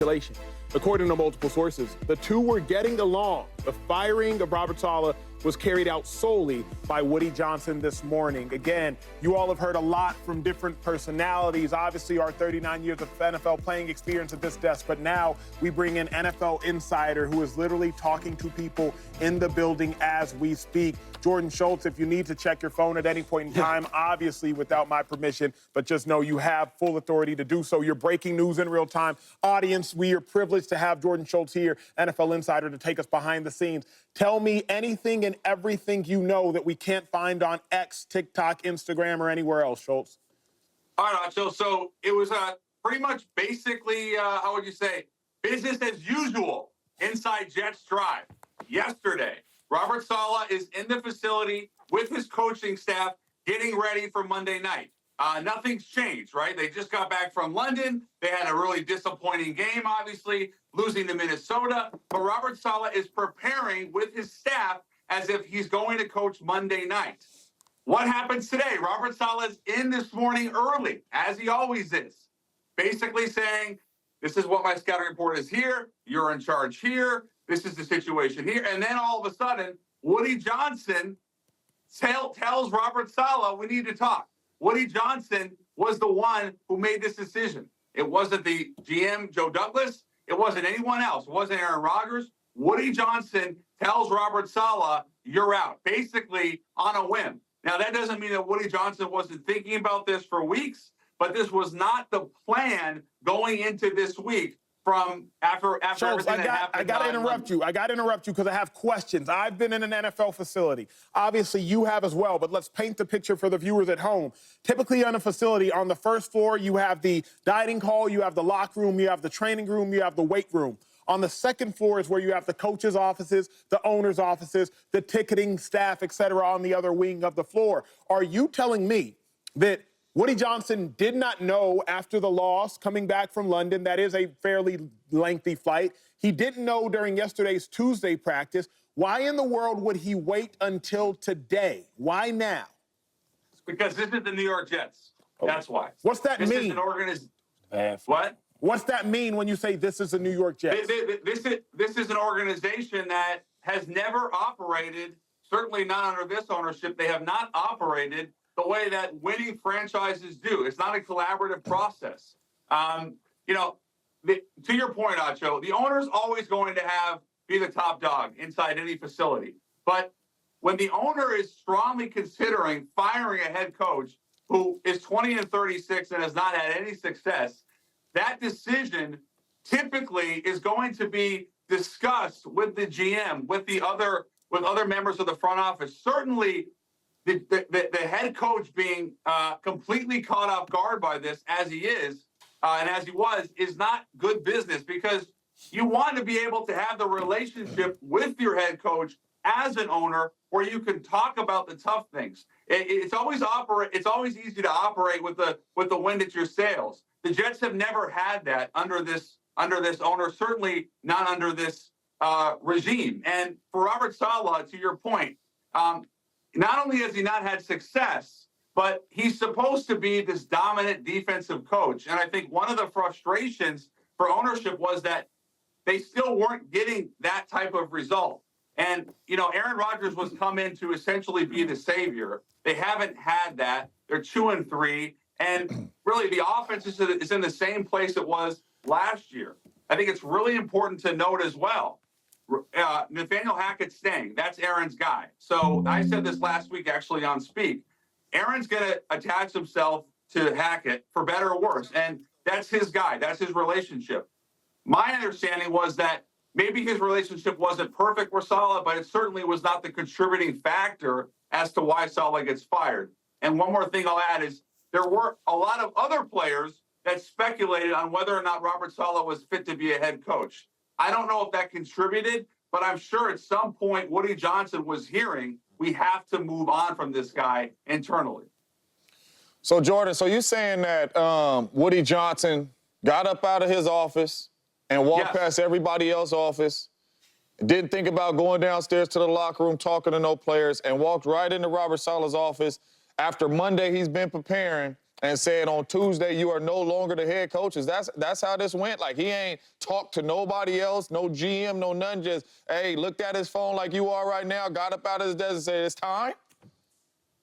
speculation. According to multiple sources, the two were getting along. The firing of Robert Saleh was carried out solely by Woody Johnson this morning. Again, you all have heard a lot from different personalities. Obviously, our 39 years of NFL playing experience at this desk, but now we bring in NFL insider who is literally talking to people in the building as we speak. Jordan Schultz, if you need to check your phone at any point in time, obviously without my permission, but just know you have full authority to do so. You're breaking news in real time. Audience, we are privileged to have Jordan Schultz here, NFL insider, to take us behind the scenes. Tell me anything and everything you know that we can't find on X, TikTok, Instagram, or anywhere else, Schultz. All right, Nacho. So it was pretty much basically, how would you say, business as usual inside Jets Drive yesterday. Robert Saleh is in the facility with his coaching staff getting ready for Monday night. Nothing's changed, right? They just got back from London. They had a really disappointing game, obviously, losing to Minnesota. But Robert Saleh is preparing with his staff as if he's going to coach Monday night. What happens today? Robert Saleh is in this morning early, as he always is, basically saying, this is what my scouting report is here. You're in charge here. This is the situation here. And then all of a sudden, Woody Johnson tells Robert Saleh, we need to talk. Woody Johnson was the one who made this decision. It wasn't the GM, Joe Douglas. It wasn't anyone else. It wasn't Aaron Rodgers. Woody Johnson tells Robert Saleh, you're out, basically on a whim. Now, that doesn't mean that Woody Johnson wasn't thinking about this for weeks, but this was not the plan going into this week from after Schultz, everything that happened. I got to interrupt you. I got to interrupt you because I have questions. I've been in an NFL facility. Obviously, you have as well, but let's paint the picture for the viewers at home. Typically on a facility, on the first floor, you have the dining hall, you have the locker room, you have the training room, you have the weight room. On the second floor is where you have the coaches' offices, the owners' offices, the ticketing staff, et cetera, on the other wing of the floor. Are you telling me that Woody Johnson did not know after the loss coming back from London? That is a fairly lengthy flight. He didn't know during yesterday's Tuesday practice. Why in the world would he wait until today? Why now? Because this is the New York Jets. That's why. What's that mean? This is an organization. What? What's that mean when you say this is the New York Jets? This is an organization that has never operated, certainly not under this ownership. They have not operated the way that winning franchises do. It's not a collaborative process. To your point, Acho, the owner's always going to be the top dog inside any facility. But when the owner is strongly considering firing a head coach who is 20-36 and has not had any success, that decision typically is going to be discussed with the GM, with other members of the front office. Certainly, the head coach being completely caught off guard by this, as he is, and as he was, is not good business, because you want to be able to have the relationship with your head coach as an owner where you can talk about the tough things. It's always easy to operate with the wind at your sails. The Jets have never had that under this owner, certainly not under this regime. And for Robert Saleh, to your point, not only has he not had success, but he's supposed to be this dominant defensive coach. And I think one of the frustrations for ownership was that they still weren't getting that type of result. And, Aaron Rodgers was come in to essentially be the savior. They haven't had that. They're 2-3. And really, the offense is in the same place it was last year. I think it's really important to note as well, Nathaniel Hackett's staying. That's Aaron's guy. So I said this last week, actually, on Speak. Aaron's going to attach himself to Hackett for better or worse. And that's his guy. That's his relationship. My understanding was that maybe his relationship wasn't perfect with Saleh, but it certainly was not the contributing factor as to why Saleh gets fired. And one more thing I'll add is there were a lot of other players that speculated on whether or not Robert Saleh was fit to be a head coach. I don't know if that contributed, but I'm sure at some point Woody Johnson was hearing, we have to move on from this guy internally. So, Jordan, so you're saying that Woody Johnson got up out of his office and walked past everybody else's office, didn't think about going downstairs to the locker room, talking to no players, and walked right into Robert Saleh's office after Monday he's been preparing and said on Tuesday, you are no longer the head coach. That's how this went. Like, he ain't talked to nobody else, no GM, no none, just, hey, looked at his phone like you are right now, got up out of his desk and said, it's time?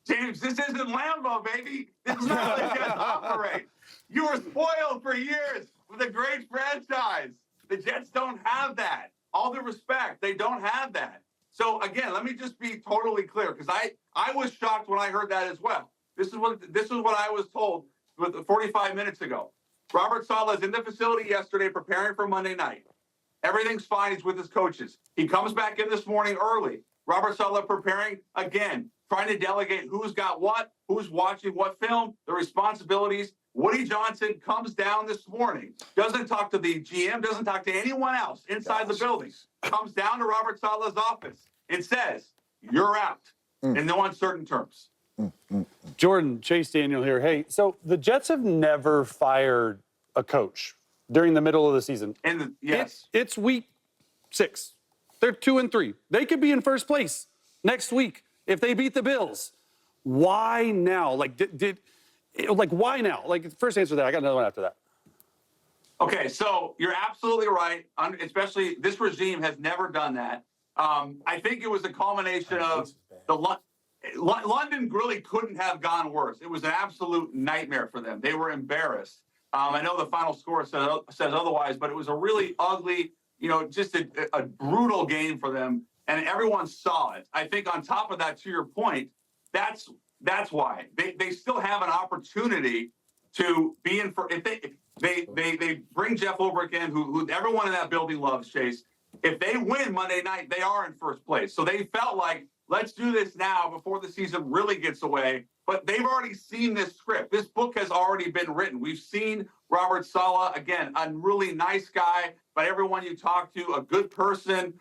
James, this isn't Lambeau, baby. This is not how the Jets operate. You were spoiled for years with a great franchise. The Jets don't have that. All due respect, they don't have that. So, again, let me just be totally clear, because I was shocked when I heard that as well. This is what I was told 45 minutes ago. Robert Saleh is in the facility yesterday preparing for Monday night. Everything's fine. He's with his coaches. He comes back in this morning early. Robert Saleh preparing again, trying to delegate who's got what, who's watching what film, the responsibilities. Woody Johnson comes down this morning, doesn't talk to the GM, doesn't talk to anyone else inside the building, comes down to Robert Saleh's office and says, you're out, in no uncertain terms. Jordan, Chase Daniel here. Hey, so the Jets have never fired a coach during the middle of the season. And yes. It's week 6. They're 2-3. They could be in first place next week if they beat the Bills. Why now? Like, why now? Like, first answer that. I got another one after that. Okay, so you're absolutely right. Especially this regime has never done that. I think it was a culmination of London really couldn't have gone worse. It was an absolute nightmare for them. They were embarrassed. I know the final score says otherwise, but it was a really ugly, just a brutal game for them, and everyone saw it. I think on top of that, to your point, that's why they still have an opportunity to be in for if they bring Jeff over again, who everyone in that building loves, Chase. If they win Monday night, they are in first place. So they felt like, let's do this now before the season really gets away. But they've already seen this script. This book has already been written. We've seen Robert Saleh, again, a really nice guy, but everyone you talk to, a good person,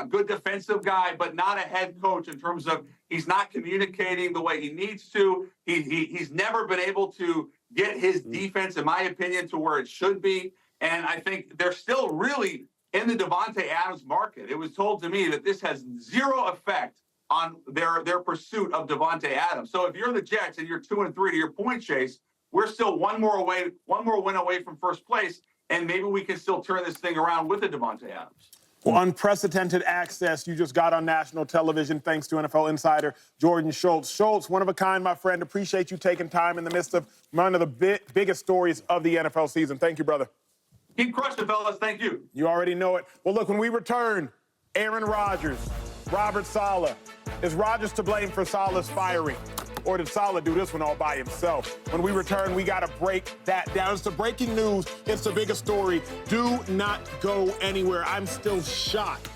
good defensive guy, but not a head coach in terms of he's not communicating the way he needs to. He's never been able to get his defense, in my opinion, to where it should be. And I think they're still really in the Davante Adams market. It was told to me that this has zero effect on their pursuit of Davante Adams. So if you're the Jets and you're 2-3 to your point, Chase, we're still one more win away from first place, and maybe we can still turn this thing around with the Davante Adams. Well, unprecedented access you just got on national television thanks to NFL insider Jordan Schultz. Schultz, one of a kind, my friend. Appreciate you taking time in the midst of one of the biggest stories of the NFL season. Thank you, brother. Keep crushing, fellas. Thank you. You already know it. Well, look, when we return, Aaron Rodgers, Robert Saleh. Is Rodgers to blame for Saleh's firing? Or did Saleh do this one all by himself? When we return, we got to break that down. It's the breaking news. It's the biggest story. Do not go anywhere. I'm still shocked.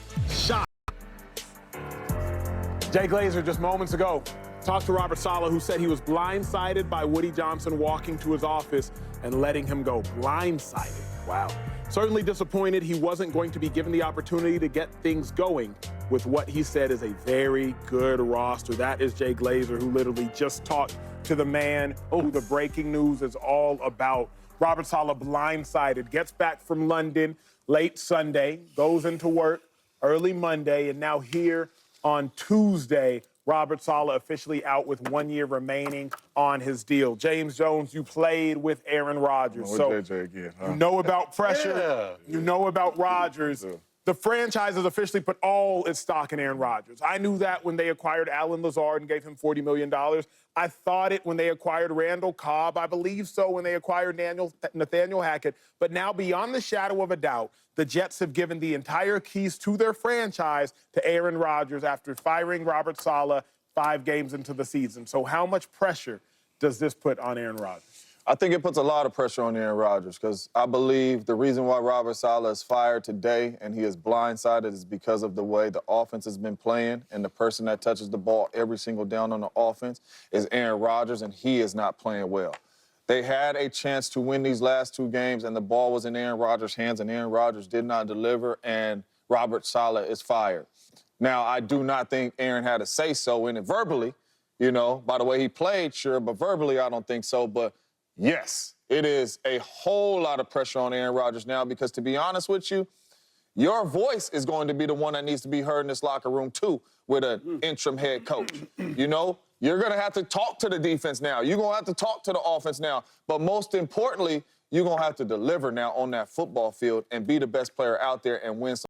Jay Glazer just moments ago talked to Robert Saleh, who said he was blindsided by Woody Johnson walking to his office and letting him go. Blindsided. Wow. Certainly disappointed he wasn't going to be given the opportunity to get things going with what he said is a very good roster. That is Jay Glazer, who literally just talked to the man who the breaking news is all about. Robert Saleh blindsided, gets back from London late Sunday, goes into work early Monday, and now here on Tuesday, Robert Saleh officially out with 1 year remaining on his deal. James Jones, you played with Aaron Rodgers. So JJ again, huh? You know about pressure. You know about Rodgers. The franchise has officially put all its stock in Aaron Rodgers. I knew that when they acquired Allen Lazard and gave him $40 million. I thought it when they acquired Randall Cobb. I believe so when they acquired Nathaniel Hackett. But now, beyond the shadow of a doubt, the Jets have given the entire keys to their franchise to Aaron Rodgers after firing Robert Saleh 5 games into the season. So how much pressure does this put on Aaron Rodgers? I think it puts a lot of pressure on Aaron Rodgers because I believe the reason why Robert Saleh is fired today and he is blindsided is because of the way the offense has been playing, and the person that touches the ball every single down on the offense is Aaron Rodgers, and he is not playing well. They had a chance to win these last 2 games, and the ball was in Aaron Rodgers' hands, and Aaron Rodgers did not deliver, and Robert Saleh is fired. Now, I do not think Aaron had a say-so in it verbally, by the way he played, sure, but verbally I don't think so. But yes, it is a whole lot of pressure on Aaron Rodgers now because, to be honest with you, Your voice is going to be the one that needs to be heard in this locker room, too, with an interim head coach. You know, you're going to have to talk to the defense now. You're going to have to talk to the offense now. But most importantly, you're going to have to deliver now on that football field and be the best player out there and win some.